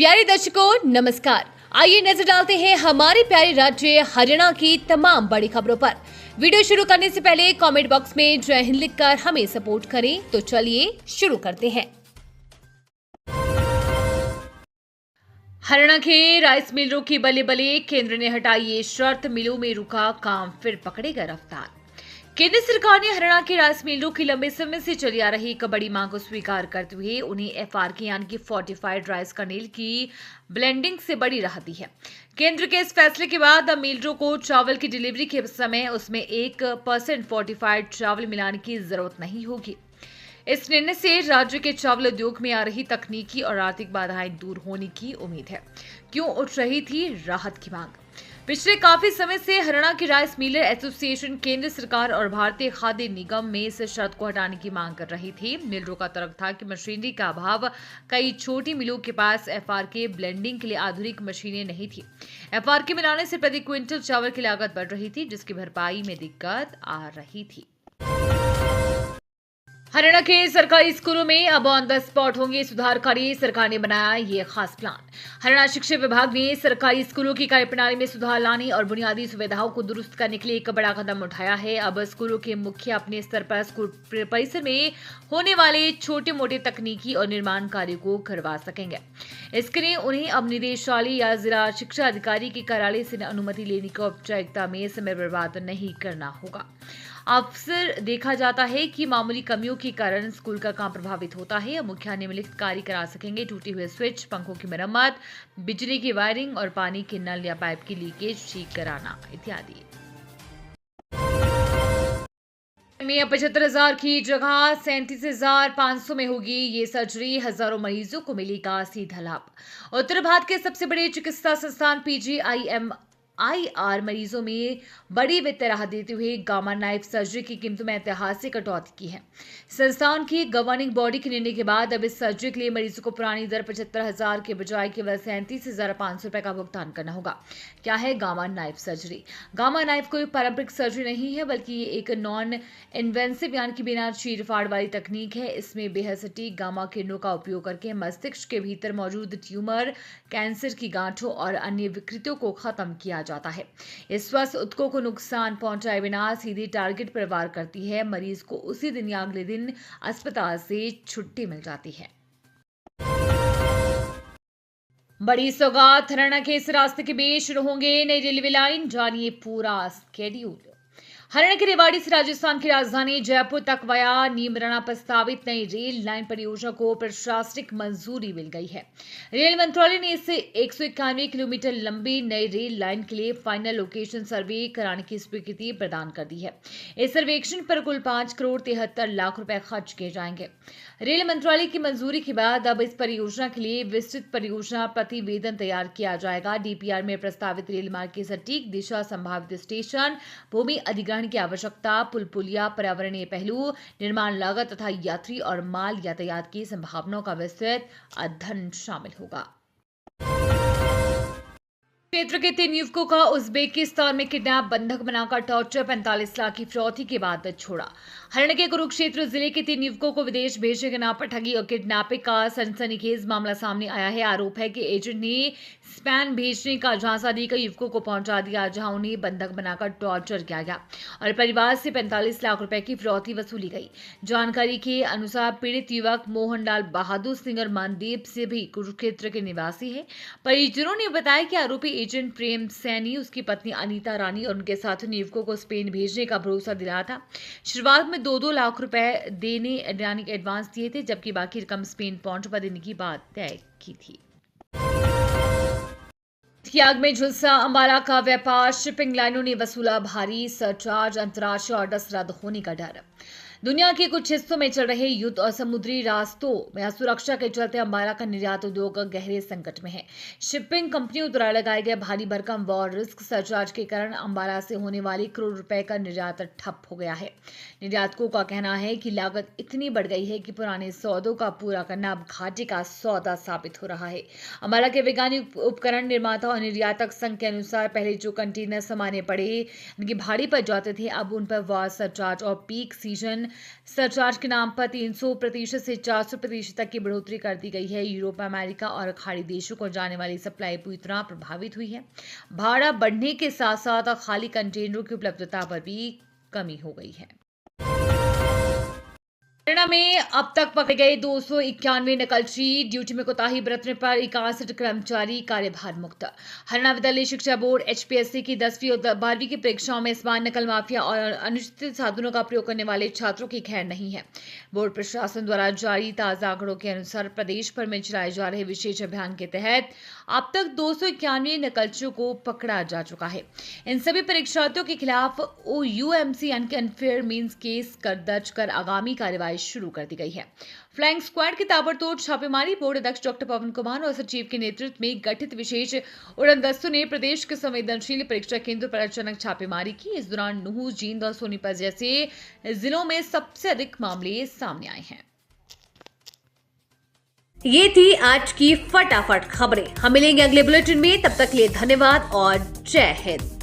प्यारे दर्शकों नमस्कार। आइए नजर डालते हैं हमारे प्यारे राज्य हरियाणा की तमाम बड़ी खबरों पर। वीडियो शुरू करने से पहले कमेंट बॉक्स में जय हिंद लिखकर हमें सपोर्ट करें। तो चलिए शुरू करते हैं। हरियाणा के राइस मिलरों की बल्ले बल्ले, केंद्र ने हटाई ये शर्त, मिलों में रुका काम फिर पकड़ेगा रफ्तार। केंद्र सरकार ने हरियाणा के राइस मिलरों की लंबे समय से चली आ रही एक बड़ी मांग को स्वीकार करते हुए उन्हें एफआरके यानी कि फोर्टिफाइड राइस कर्नेल की ब्लेंडिंग से बड़ी राहत दी है। केंद्र के इस फैसले के बाद अब मिलरों को चावल की डिलीवरी के समय उसमें 1% फोर्टिफाइड चावल मिलाने की जरूरत नहीं होगी। इस निर्णय से राज्य के चावल उद्योग में आ रही तकनीकी और आर्थिक बाधाएं दूर होने की उम्मीद है। क्यों उठ रही थी राहत की मांग? पिछले काफी समय से हरियाणा की राइस मिलर एसोसिएशन केंद्र सरकार और भारतीय खाद्य निगम में इस शर्त को हटाने की मांग कर रही थी। मिलरों का तर्क था कि मशीनरी का अभाव, कई छोटी मिलों के पास एफआरके ब्लेंडिंग के लिए आधुनिक मशीनें नहीं थी। एफआरके मिलाने से प्रति क्विंटल चावल की लागत बढ़ रही थी, जिसकी भरपाई में दिक्कत आ रही थी। हरियाणा के सरकारी स्कूलों में अब ऑन द स्पॉट होंगे सुधार कार्य, सरकार ने बनाया ये खास प्लान। हरियाणा शिक्षा विभाग ने सरकारी स्कूलों की कार्यप्रणाली में सुधार लाने और बुनियादी सुविधाओं को दुरुस्त करने के लिए एक बड़ा कदम उठाया है। अब स्कूलों के मुखिया अपने स्तर पर स्कूल परिसर में होने वाले छोटे मोटे तकनीकी और निर्माण कार्य को करवा सकेंगे। इसके लिए उन्हें अब निदेशालय या जिला शिक्षा अधिकारी के कार्यालय से अनुमति लेने की औपचारिकता में समय बर्बाद नहीं करना होगा। अक्सर देखा जाता है कि मामूली कमियों के कारण स्कूल का काम प्रभावित होता है। अब मुखिया निम्नलिखित कार्य करा सकेंगे: टूटे हुए स्विच, पंखों की मरम्मत, बिजली की वायरिंग और पानी के नल या पाइप की लीकेज ठीक कराना इत्यादि। में 75,000 की जगह 37,500 में होगी ये सर्जरी, हजारों मरीजों को मिलेगा सीधा लाभ। उत्तर भारत के सबसे बड़े चिकित्सा संस्थान PGIMIR मरीजों में बड़ी वित्तीय राहत देते हुए गामा नाइफ सर्जरी की कीमतों में ऐतिहासिक कटौती की है। संस्थान की गवर्निंग बॉडी के निर्णय के बाद अब इस सर्जरी के लिए मरीजों को पुरानी दर 75,000 के बजाय केवल 37,500 रुपए का भुगतान करना होगा। क्या है gamma knife surgery? Gamma knife कोई पारंपरिक सर्जरी नहीं है, बल्कि ये एक नॉन इन्वेंसिव यानी कि बिना चीरफाड़ वाली तकनीक है। इसमें बेहद सटीक गामा किरणों का उपयोग करके मस्तिष्क के भीतर मौजूद ट्यूमर, कैंसर की गांठों और अन्य विकृतियों को खत्म किया जाता है। इस स्वस्थ ऊतकों को नुकसान पहुंचाए बिना सीधे टारगेट पर वार करती है। मरीज को उसी दिन या अगले दिन अस्पताल से छुट्टी मिल जाती है। बड़ी सौगात, हरियाणा के इस रास्ते के बीच शुरू होंगे नई रेलवे लाइन, जानिए पूरा स्केड्यूल। हरियाणा के रेवाड़ी से राजस्थान की राजधानी जयपुर तक वाया नीमराना प्रस्तावित नई रेल लाइन परियोजना को प्रशासनिक मंजूरी मिल गई है। रेल मंत्रालय ने इसे 191 किलोमीटर लंबी नई रेल लाइन के लिए फाइनल लोकेशन सर्वे कराने की स्वीकृति प्रदान कर दी है। इस सर्वेक्षण पर कुल 5 करोड़ 73 लाख रुपए खर्च किए जाएंगे। रेल मंत्रालय की मंजूरी के बाद अब इस परियोजना के लिए विस्तृत परियोजना प्रतिवेदन तैयार किया जाएगा। डीपीआर में प्रस्तावित रेल मार्ग की सटीक दिशा, संभावित स्टेशन, भूमि अधिग्रहण की आवश्यकता, पुल पुलिया, पर्यावरणीय पहलू, निर्माण लागत तथा यात्री और माल यातायात की संभावनाओं का विस्तृत अध्ययन शामिल होगा। क्षेत्र के 3 युवकों का उज्बेकिस्तान में किडनैप, बंधक बनाकर टॉर्चर, 45 लाख की फिरौती के बाद छोड़ा। हरियाणा के कुरुक्षेत्र जिले के 3 युवकों को विदेश भेजने के नाम पर ठगी और किडनैपिंग का सनसनीखेज मामला सामने आया है। आरोप है कि एजेंट ने स्पेन भेजने का झांसा देकर युवकों को पहुंचा दिया, जहां उन्हें बंधक बनाकर टॉर्चर किया गया और परिवार से 45 लाख रुपए की फिरौती वसूली गई। जानकारी के अनुसार पीड़ित युवक मोहनलाल बहादुर सिंह और मनदीप से भी कुरुक्षेत्र के निवासी है। परिजनों ने बताया कि आरोपी एजेंट प्रेम सैनी, उसकी पत्नी अनीता रानी और उनके साथियों ने युवकों को स्पेन भेजने का भरोसा दिलाया था। शुरुआत में 2-2 लाख रुपए देने यानी कि एडवांस दिए थे, जबकि बाकी रकम स्पेन पहुंच पर देने की बात तय की थी। आग में झुलसा अंबाला का व्यापार, शिपिंग लाइनों ने वसूला भारी सरचार्ज, अंतर्राष्ट्रीय ऑर्डर रद्द होने का डर। दुनिया के कुछ हिस्सों में चल रहे युद्ध और समुद्री रास्तों में असुरक्षा के चलते अंबाला का निर्यात उद्योग गहरे संकट में है। शिपिंग कंपनियों द्वारा लगाए गए भारी भरकम वॉर रिस्क सरचार्ज के कारण अंबाला से होने वाली करोड़ रुपए का निर्यात ठप हो गया है। निर्यातकों का कहना है कि लागत इतनी बढ़ गई है कि पुराने सौदों का पूरा करना अब घाटे का सौदा साबित हो रहा है। अंबाला के वैज्ञानिक उपकरण निर्माता और निर्यातक संघ के अनुसार पहले जो कंटेनर सामान्य पड़े भाड़ी पर जाते थे, अब उन पर वॉर सरचार्ज और पीक सीजन सरचार्ज के नाम पर 300% से 400% तक की बढ़ोतरी कर दी गई है। यूरोप, अमेरिका और खाड़ी देशों को जाने वाली सप्लाई पूरी तरह प्रभावित हुई है। भाड़ा बढ़ने के साथ साथ खाली कंटेनरों की उपलब्धता पर भी कमी हो गई है। हरियाणा में अब तक पकड़े गए 291 नकलची, ड्यूटी में कोताही बरतने पर 61 कर्मचारी कार्यभार मुक्त। हरियाणा विद्यालय शिक्षा बोर्ड HPSC की 10वीं और 12वीं की परीक्षाओं में इस बार नकल माफिया और अनुचित साधनों का प्रयोग करने वाले छात्रों की खैर नहीं है। बोर्ड प्रशासन द्वारा जारी ताजा आंकड़ों के अनुसार प्रदेश भर में चलाए जा रहे विशेष अभियान के तहत अब तक 291 नकलचियों को पकड़ा जा चुका है। इन सभी परीक्षार्थियों के खिलाफ UMC अनफेयर मीन्स केस दर्ज कर आगामी कार्यवाही शुरू कर दी गई है। फ्लाइंग स्क्वाड की ताबड़तोड़ छापेमारी बोर्ड अध्यक्ष डॉक्टर पवन कुमार और सचिव के नेतृत्व में गठित विशेष उड़न दस्तों ने प्रदेश के संवेदनशील परीक्षा केंद्र पर अचानक छापेमारी की। इस दौरान नुहू, जींद और सोनीपत जैसे जिलों में सबसे अधिक मामले सामने आए हैं। ये थी आज की फटाफट खबरें। हम मिलेंगे अगले बुलेटिन में, तब तक के लिए धन्यवाद और जय हिंद।